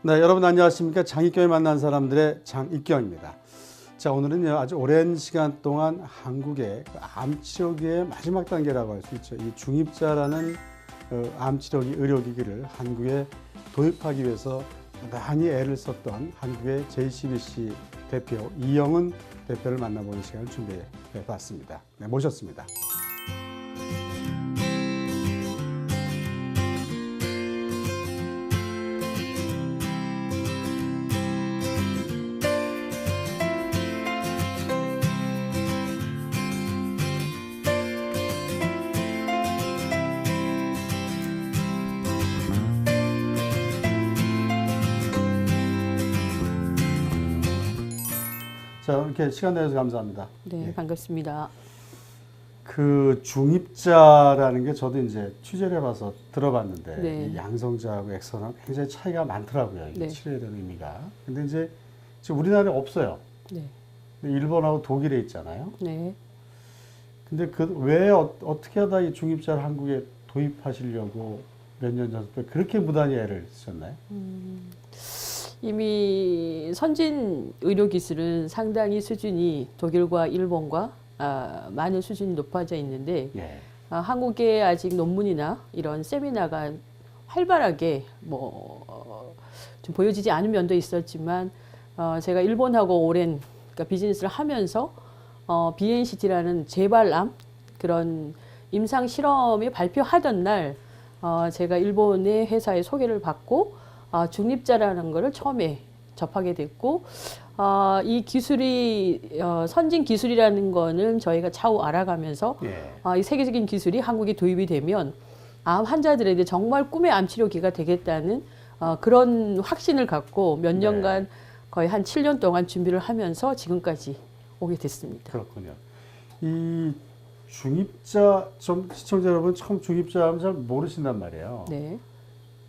네, 여러분 안녕하십니까? 장익경에 만난 사람들의 장익경입니다. 자, 오늘은요, 아주 오랜 시간 동안 한국의 암 치료기의 마지막 단계라고 할 수 있죠. 이 중입자라는 암 치료기 의료기기를 한국에 도입하기 위해서 많이 애를 썼던 한국의 JCBC 대표 이영은 대표를 만나보는 시간을 준비해 봤습니다. 네, 모셨습니다. 자, 이렇게 시간 내주셔서 감사합니다. 네, 반갑습니다. 그 중입자라는 게 저도 이제 취재를 해봐서 들어봤는데 네. 이 양성자하고 액선하고 굉장히 차이가 많더라고요. 이게 네. 치료에 대한 의미가. 근데 이제 지금 우리나라에 없어요. 네, 근데 일본하고 독일에 있잖아요. 네. 근데 왜 어떻게 하다 이 중입자를 한국에 도입하시려고 몇 년 전부터 그렇게 무단히 애를 쓰셨나요? 이미 선진 의료 기술은 상당히 수준이 독일과 일본과 많은 수준이 높아져 있는데 예. 한국에 아직 논문이나 이런 세미나가 활발하게 좀 보여지지 않은 면도 있었지만 제가 일본하고 오랜 그러니까 비즈니스를 하면서 BNCT라는 재발암 그런 임상 실험이 발표하던 날 제가 일본의 회사에 소개를 받고 중립자라는 것을 처음에 접하게 됐고 이 기술이 선진 기술이라는 거는 저희가 차후 알아가면서 예. 이 세계적인 기술이 한국에 도입이 되면 암 환자들에게 정말 꿈의 암 치료기가 되겠다는 그런 확신을 갖고 몇 년간 거의 한 7년 동안 준비를 하면서 지금까지 오게 됐습니다. 그렇군요. 이 중입자, 좀 시청자 여러분 처음 중입자 하면 잘 모르신단 말이에요. 네.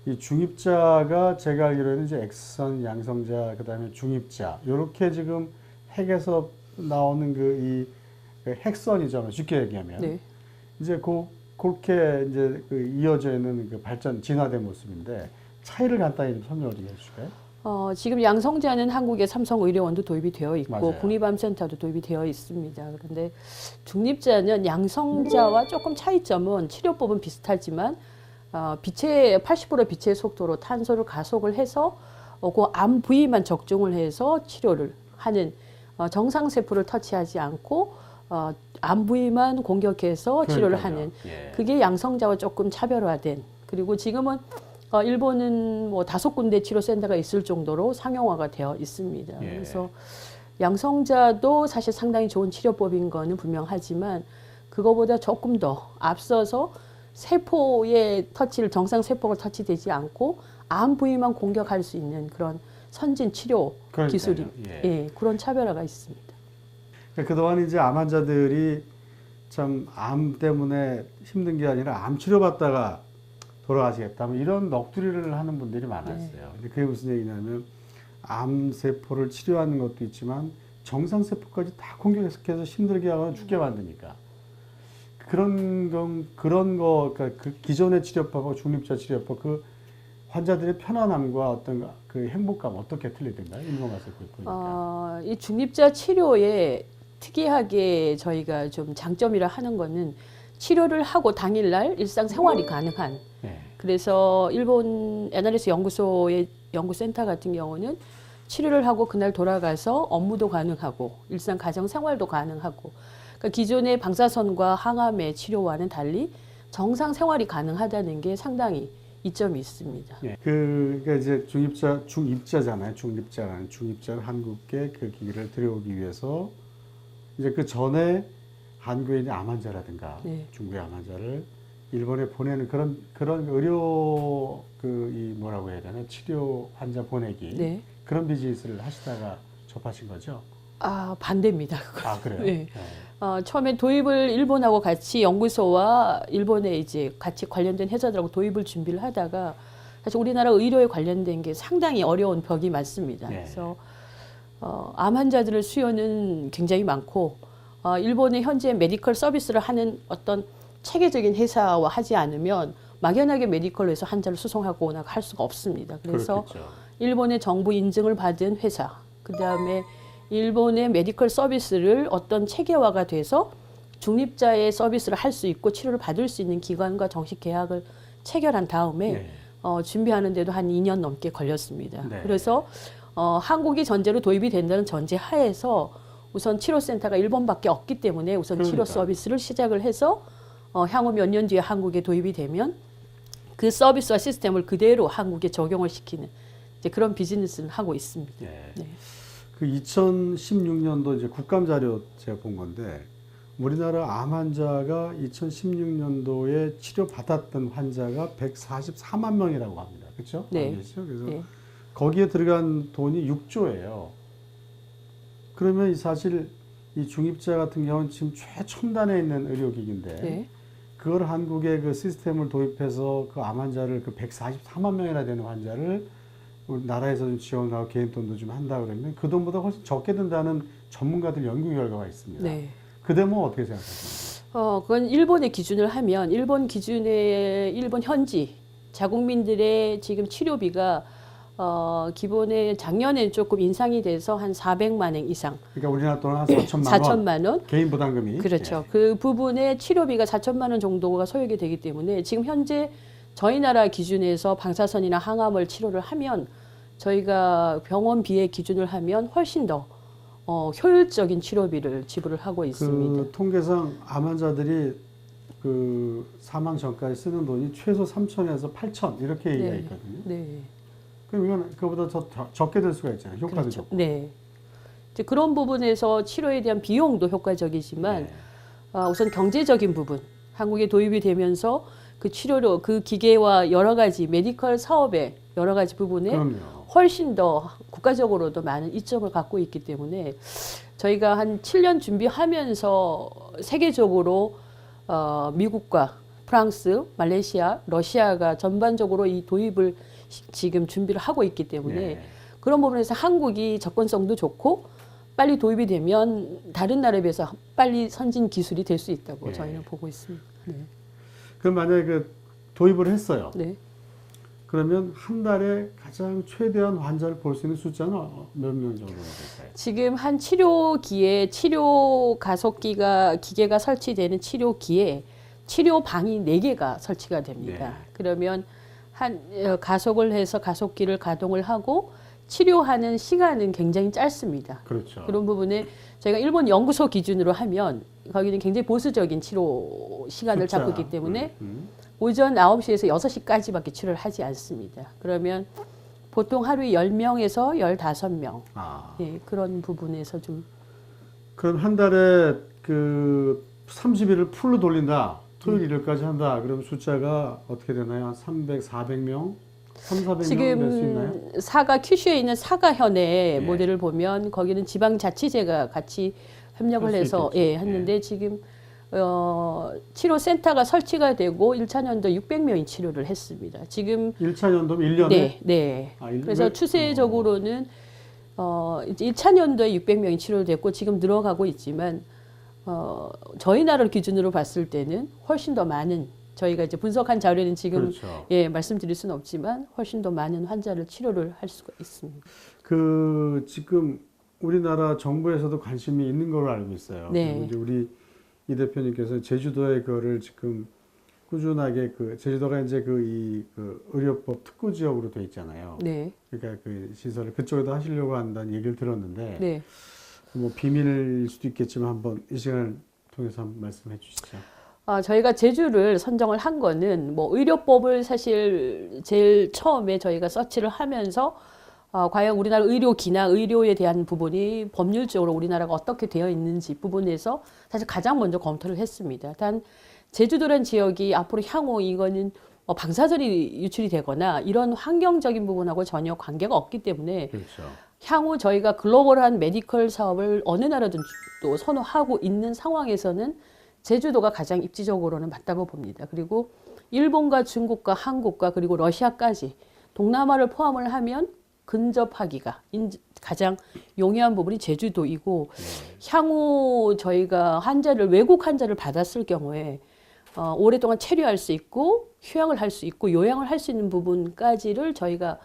이 중입자가 제가 알기로는 이제 액선, 양성자, 그다음에 중입자 이렇게 지금 핵에서 나오는 그 핵선이죠. 쉽게 얘기하면 네. 이제 그렇게 이제 이어져 있는 그 발전 진화된 모습인데 차이를 간단히 좀 설명을 좀 해주실까요? 지금 양성자는 한국의 삼성의료원도 도입이 되어 있고 맞아요. 국립암센터도 도입이 되어 있습니다. 그런데 중립자는 양성자와 조금 차이점은 치료법은 비슷하지만 빛의 80% 빛의 속도로 탄소를 가속을 해서 그 암 부위만 적중을 해서 치료를 하는 정상 세포를 터치하지 않고 암 부위만 공격해서 치료를 그러니까요. 하는 예. 그게 양성자와 조금 차별화된 그리고 지금은 일본은 5군데 치료센터가 있을 정도로 상용화가 되어 있습니다. 예. 그래서 양성자도 사실 상당히 좋은 치료법인 거는 분명하지만 그거보다 조금 더 앞서서 세포의 터치를 정상 세포가 터치되지 않고 암 부위만 공격할 수 있는 그런 선진 치료 그러니까요. 기술이 예. 그런 차별화가 있습니다. 그동안 이제 암 환자들이 참 암 때문에 힘든 게 아니라 암 치료받다가 돌아가시겠다 뭐 이런 넋두리를 하는 분들이 많았어요. 근데 그게 무슨 얘기냐면 암 세포를 치료하는 것도 있지만 정상 세포까지 다 공격해서 힘들게 하거나 죽게 만드니까 그런 거 그러니까 그 기존의 치료법하고 중립자 치료법 그 환자들의 편안함과 어떤 그 행복감 어떻게 틀리던가요? 일본 가서 보니까. 이 중립자 치료에 특이하게 저희가 좀 장점이라 하는 거는 치료를 하고 당일날 일상생활이 가능한 네. 그래서 일본 NRS 연구소의 연구센터 같은 경우는 치료를 하고 그날 돌아가서 업무도 가능하고 일상 가정 생활도 가능하고 그러니까 기존의 방사선과 항암의 치료와는 달리 정상 생활이 가능하다는 게 상당히 이점이 있습니다. 예. 그러니까 이제 중입자잖아요. 중입자는 한국에 그 기기를 들여오기 위해서 이제 그 전에 한국에 있는 암 환자라든가 네. 중국의 암 환자를 일본에 보내는 그런 의료 뭐라고 해야 되나 치료 환자 보내기 네. 그런 비즈니스를 하시다가 접하신 거죠? 반대입니다. 그래요? 네. 처음에 도입을 일본하고 같이 연구소와 일본에 이제 같이 관련된 회사들하고 도입을 준비를 하다가 사실 우리나라 의료에 관련된 게 상당히 어려운 벽이 많습니다. 네. 그래서 암 환자들의 수요는 굉장히 많고 일본의 현재 메디컬 서비스를 하는 어떤 체계적인 회사와 하지 않으면 막연하게 메디컬로 해서 환자를 수송하거나 할 수가 없습니다. 그래서 그렇겠죠. 일본의 정부 인증을 받은 회사, 그다음에 일본의 메디컬 서비스를 어떤 체계화가 돼서 중립자의 서비스를 할 수 있고 치료를 받을 수 있는 기관과 정식 계약을 체결한 다음에 네. 준비하는 데도 한 2년 넘게 걸렸습니다. 네. 그래서 한국이 전제로 도입이 된다는 전제 하에서 우선 치료센터가 일본밖에 없기 때문에 우선 치료 그러니까. 서비스를 시작을 해서 향후 몇 년 뒤에 한국에 도입이 되면 그 서비스와 시스템을 그대로 한국에 적용을 시키는 이제 그런 비즈니스를 하고 있습니다. 네. 네. 그 2016년도 이제 국감 자료 제가 본 건데 우리나라 암 환자가 2016년도에 치료 받았던 환자가 144만 명이라고 합니다. 그렇죠? 네. 아시죠? 그래서 네. 거기에 들어간 돈이 6조예요. 그러면 사실 이 중입자 같은 경우는 지금 최첨단에 있는 의료기기인데 네. 그걸 한국의 그 시스템을 도입해서 그 암 환자를 그 144만 명이나 되는 환자를 우리 나라에서 좀 지원하고 개인 돈도 좀 한다 그러면 그 돈보다 훨씬 적게 든다는 전문가들 연구 결과가 있습니다. 네. 그 대목 어떻게 생각하십니까? 그건 일본의 기준을 하면 일본 기준의 일본 현지 자국민들의 지금 치료비가 기본에 작년에 조금 인상이 돼서 한 400만 원 이상. 그러니까 우리나라 돈은 한 4천만 원. 4천만 원. 개인 부담금이. 그렇죠. 예. 그 부분에 치료비가 4천만 원 정도가 소요가 되기 때문에 지금 현재 저희 나라 기준에서 방사선이나 항암을 치료를 하면 저희가 병원비의 기준을 하면 훨씬 더 효율적인 치료비를 지불을 하고 있습니다. 그 통계상 암 환자들이 그 사망 전까지 쓰는 돈이 최소 3천에서 8천 이렇게 얘기가 네. 있거든요. 네. 그럼 이건 그보다 더 적게 될 수가 있잖아요. 효과도 그렇죠. 적고. 네. 이제 그런 부분에서 치료에 대한 비용도 효과적이지만 네. 우선 경제적인 부분, 한국에 도입이 되면서 그 치료로 그 기계와 여러 가지 메디컬 사업의 여러 가지 부분에 그럼요. 훨씬 더 국가적으로도 많은 이점을 갖고 있기 때문에 저희가 한 7년 준비하면서 세계적으로 미국과 프랑스, 말레이시아, 러시아가 전반적으로 이 도입을 지금 준비를 하고 있기 때문에 네. 그런 부분에서 한국이 접근성도 좋고 빨리 도입이 되면 다른 나라에 비해서 빨리 선진 기술이 될 수 있다고 네. 저희는 보고 있습니다. 네. 그럼 만약에 그 도입을 했어요. 네. 그러면 한 달에 가장 최대한 환자를 볼 수 있는 숫자는 몇 명 정도 될까요? 지금 한 치료기에 치료 가속기가 기계가 설치되는 치료기에 치료방이 4개가 설치가 됩니다. 네. 그러면 가속을 해서 가속기를 가동을 하고 치료하는 시간은 굉장히 짧습니다. 그렇죠. 그런 부분에 저희가 일본 연구소 기준으로 하면 거기는 굉장히 보수적인 치료 시간을 숫자. 잡고 있기 때문에 오전 9시에서 6시까지밖에 치료를 하지 않습니다. 그러면 보통 하루에 10명에서 15명 아. 예, 그런 부분에서 좀 그럼 한 달에 그 30일을 풀로 돌린다. 토요일 일요일까지 한다. 그럼 숫자가 어떻게 되나요? 한 300, 400명? 3, 400명 될 수 있나요? 지금 사가 큐슈에 있는 사가현의 예. 모델을 보면 거기는 지방자치제가 같이 협력을 할수 해서 있겠죠. 예, 했는데 지금 치료센터가 설치가 되고 1차 년도 600명이 치료를 했습니다. 지금 1차 연도면 1년에? 네, 네. 아, 그래서 추세적으로는 이제 1차 년도에 600명이 치료됐고 지금 늘어가고 있지만 저희 나라를 기준으로 봤을 때는 훨씬 더 많은 저희가 이제 분석한 자료는 지금 그렇죠. 예, 말씀드릴 수는 없지만 훨씬 더 많은 환자를 치료를 할 수가 있습니다. 그 지금 우리나라 정부에서도 관심이 있는 걸로 알고 있어요. 네. 그리고 이제 우리 이 대표님께서 제주도에 그거를 지금 꾸준하게 제주도가 이제 그 의료법 특구 지역으로 돼 있잖아요. 네. 그러니까 그 시설을 그쪽에도 하시려고 한다는 얘기를 들었는데 네. 뭐 비밀일 수도 있겠지만 한번 이 시간을 통해서 한번 말씀해 주시죠. 저희가 제주를 선정을 한 거는 뭐 의료법을 사실 제일 처음에 저희가 서치를 하면서 과연 우리나라 의료기나 의료에 대한 부분이 법률적으로 우리나라가 어떻게 되어 있는지 부분에서 사실 가장 먼저 검토를 했습니다. 단 제주도라는 지역이 앞으로 향후 이거는 방사선이 유출이 되거나 이런 환경적인 부분하고 전혀 관계가 없기 때문에 그렇죠. 향후 저희가 글로벌한 메디컬 사업을 어느 나라든 또 선호하고 있는 상황에서는 제주도가 가장 입지적으로는 맞다고 봅니다. 그리고 일본과 중국과 한국과 그리고 러시아까지 동남아를 포함을 하면 근접하기가 가장 용이한 부분이 제주도이고 향후 저희가 외국 환자를 받았을 경우에 오랫동안 체류할 수 있고 휴양을 할 수 있고 요양을 할 수 있는 부분까지를 저희가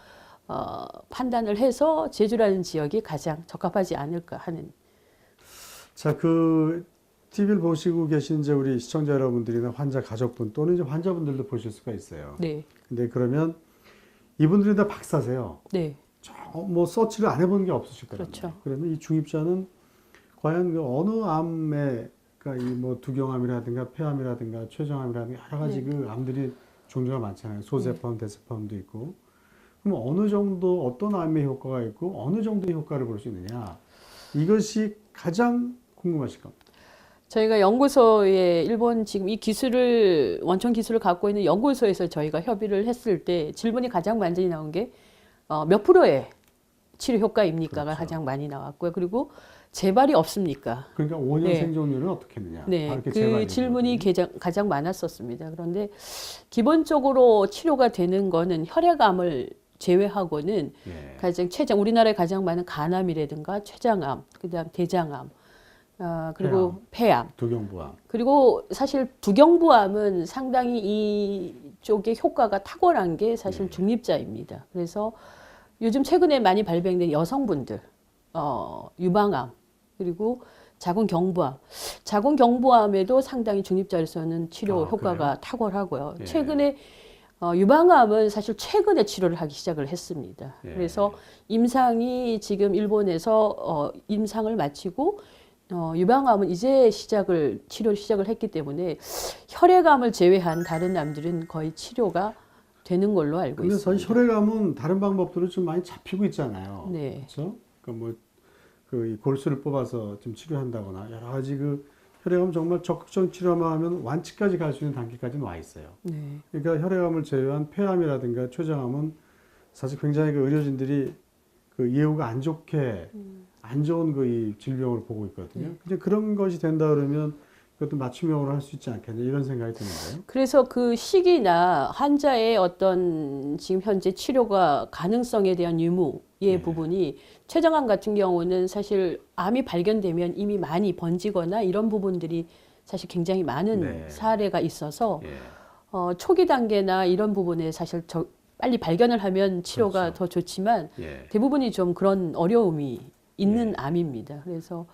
판단을 해서 제주라는 지역이 가장 적합하지 않을까 하는. 자, 그 TV를 보시고 계신 이제 우리 시청자 여러분들이나 환자 가족분 또는 이제 환자분들도 보실 수가 있어요. 네, 근데 그러면 이분들이 다 박사세요. 네, 뭐 서치를 안 해본 게 없으실 거예요. 그렇죠. 그러면 이 중입자는 과연 그 어느 암에, 그러니까 이 뭐 두경암이라든가 폐암이라든가 췌장암이라든가 여러 가지 네. 그 암들이 종류가 많잖아요. 소세포암, 대세포암도 있고. 그럼 어느 정도 어떤 암의 효과가 있고 어느 정도의 효과를 볼 수 있느냐, 이것이 가장 궁금하실 겁니다. 저희가 연구소에 일본 지금 이 기술을 원천 기술을 갖고 있는 연구소에서 저희가 협의를 했을 때 질문이 가장 많이 나온 게 몇 프로의 치료 효과입니까가 그렇죠. 가장 많이 나왔고요. 그리고 재발이 없습니까? 그러니까 5년 네. 생존율은 어떻게 했느냐. 네, 이렇게 그 재발이 질문이 있는 가장 많았었습니다. 그런데 기본적으로 치료가 되는 거는 혈액암을 제외하고는 거죠. 예. 가장 우리나라에 가장 많은 간암이라든가 췌장암, 그다음 대장암, 그리고 폐암. 두경부암. 그리고 사실 두경부암은 상당히 이쪽의 효과가 탁월한 게 사실 네. 중립자입니다. 그래서 요즘 최근에 많이 발병된 여성분들, 유방암, 그리고 자궁경부암. 자궁경부암에도 상당히 중립자에서는 치료 효과가 그래요? 탁월하고요. 예. 최근에 유방암은 사실 최근에 치료를 하기 시작을 했습니다. 예. 그래서 임상이 지금 일본에서 임상을 마치고 유방암은 이제 치료를 시작을 했기 때문에 혈액암을 제외한 다른 암들은 거의 치료가 되는 걸로 알고 근데 있습니다. 사실 혈액암은 다른 방법들은 좀 많이 잡히고 있잖아요. 네. 그렇죠? 그러니까 뭐그 골수를 뽑아서 좀 치료한다거나 여러 가지 그 혈액암 정말 적극적 치료만 하면 완치까지 갈 수 있는 단계까지는 와 있어요. 네. 그러니까 혈액암을 제외한 폐암이라든가 췌장암은 사실 굉장히 그 의료진들이 그 예후가 안 좋게 안 좋은 그 이 질병을 보고 있거든요. 네. 근데 그런 것이 된다 그러면 그것도 맞춤형으로 할 수 있지 않겠냐 이런 생각이 드는데요. 그래서 그 시기나 환자의 어떤 지금 현재 치료가 가능성에 대한 유무의 네. 부분이 췌장암 같은 경우는 사실 암이 발견되면 이미 많이 번지거나 이런 부분들이 사실 굉장히 많은 네. 사례가 있어서 예. 초기 단계나 이런 부분에 사실 빨리 발견을 하면 치료가 그렇죠. 더 좋지만 예. 대부분이 좀 그런 어려움이 있는 예. 암입니다. 그래서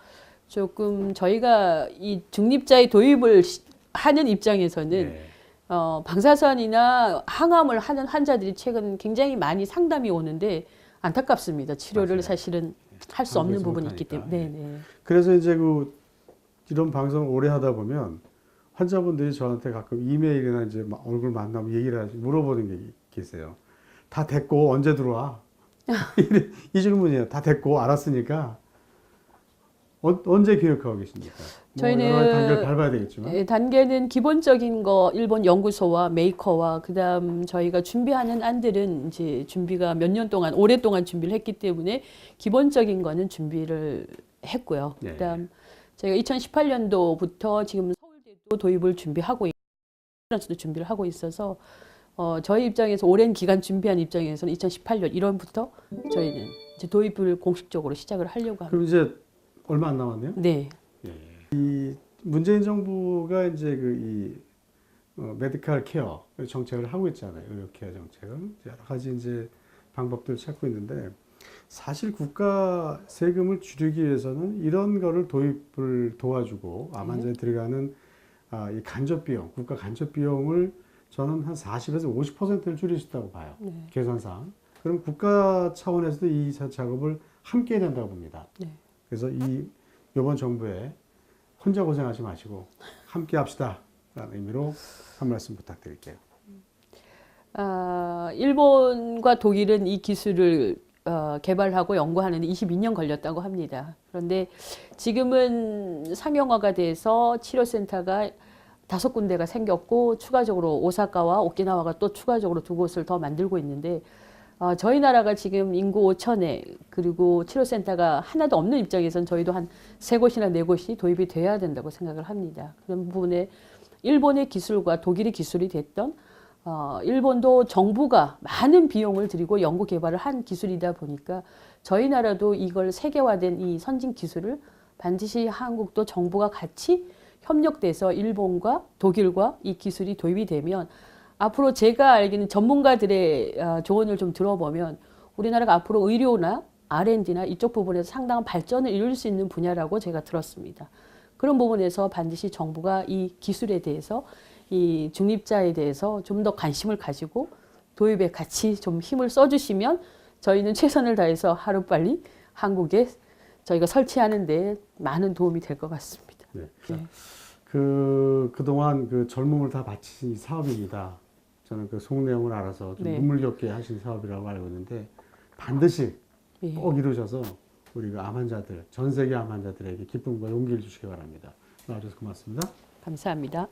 조금 저희가 이 중립자의 도입을 하는 입장에서는 예. 방사선이나 항암을 하는 환자들이 최근 굉장히 많이 상담이 오는데 안타깝습니다. 치료를 맞아요. 사실은 할 수 없는 한국에서 부분이 있기 못하니까. 때문에. 네, 네. 그래서 이제 이런 방송을 오래 하다 보면 환자분들이 저한테 가끔 이메일이나 이제 얼굴 만나면 물어보는 게 계세요. 다 됐고 언제 들어와? 이 질문이에요. 다 됐고 알았으니까 언제 교육하고 계십니까? 저희는 여러 가지 단계를 밟아야 되겠지만. 예, 단계는 기본적인 거 일본 연구소와 메이커와 그다음 저희가 준비하는 안들은 이제 준비가 몇 년 동안 오랫동안 준비를 했기 때문에 기본적인 거는 준비를 했고요. 네. 그다음 저희가 2018년도부터 지금 서울대도 도입을 준비하고 있고 프랑스도 준비를 하고 있어서 저희 입장에서 오랜 기간 준비한 입장에서는 2018년 1월부터 저희는 이제 도입을 공식적으로 시작을 하려고 합니다. 그럼 이제 얼마 안 남았네요. 네. 이 문재인 정부가 이제 메디컬 케어 정책을 하고 있잖아요. 의료 케어 정책을 여러 가지 이제 방법들을 찾고 있는데 사실 국가 세금을 줄이기 위해서는 이런 거를 도입을 도와주고 암 환자에 들어가는 이 간접 비용, 국가 간접 비용을 저는 한 40에서 50%를 줄일 수 있다고 봐요. 네. 계산상. 그럼 국가 차원에서도 이 작업을 함께 해야 된다고 봅니다. 네. 그래서 이번 정부에 혼자 고생하지 마시고 함께 합시다 라는 의미로 한 말씀 부탁드릴게요. 일본과 독일은 이 기술을 개발하고 연구하는 데 22년 걸렸다고 합니다. 그런데 지금은 상용화가 돼서 치료센터가 5군데가 생겼고 추가적으로 오사카와 오키나와가 또 추가적으로 2곳을 더 만들고 있는데 저희 나라가 지금 인구 5천에 그리고 치료센터가 하나도 없는 입장에서는 저희도 한 3곳이나 4곳이 도입이 돼야 된다고 생각을 합니다. 그런 부분에 일본의 기술과 독일의 기술이 됐던 일본도 정부가 많은 비용을 들이고 연구 개발을 한 기술이다 보니까 저희 나라도 이걸 세계화된 이 선진 기술을 반드시 한국도 정부가 같이 협력돼서 일본과 독일과 이 기술이 도입이 되면 앞으로 제가 알기는 전문가들의 조언을 좀 들어보면 우리나라가 앞으로 의료나 R&D나 이쪽 부분에서 상당한 발전을 이룰 수 있는 분야라고 제가 들었습니다. 그런 부분에서 반드시 정부가 이 기술에 대해서 이 중립자에 대해서 좀 더 관심을 가지고 도입에 같이 좀 힘을 써주시면 저희는 최선을 다해서 하루빨리 한국에 저희가 설치하는 데 많은 도움이 될 것 같습니다. 네. 네. 그동안 그 젊음을 다 바치신 사업입니다. 저는 그 속내용을 알아서 좀 네. 눈물겹게 하신 사업이라고 알고 있는데 반드시 예. 꼭 이루셔서 우리가 암 환자들, 전 세계 암 환자들에게 기쁨과 용기를 주시기 바랍니다. 나와주셔서 고맙습니다. 감사합니다.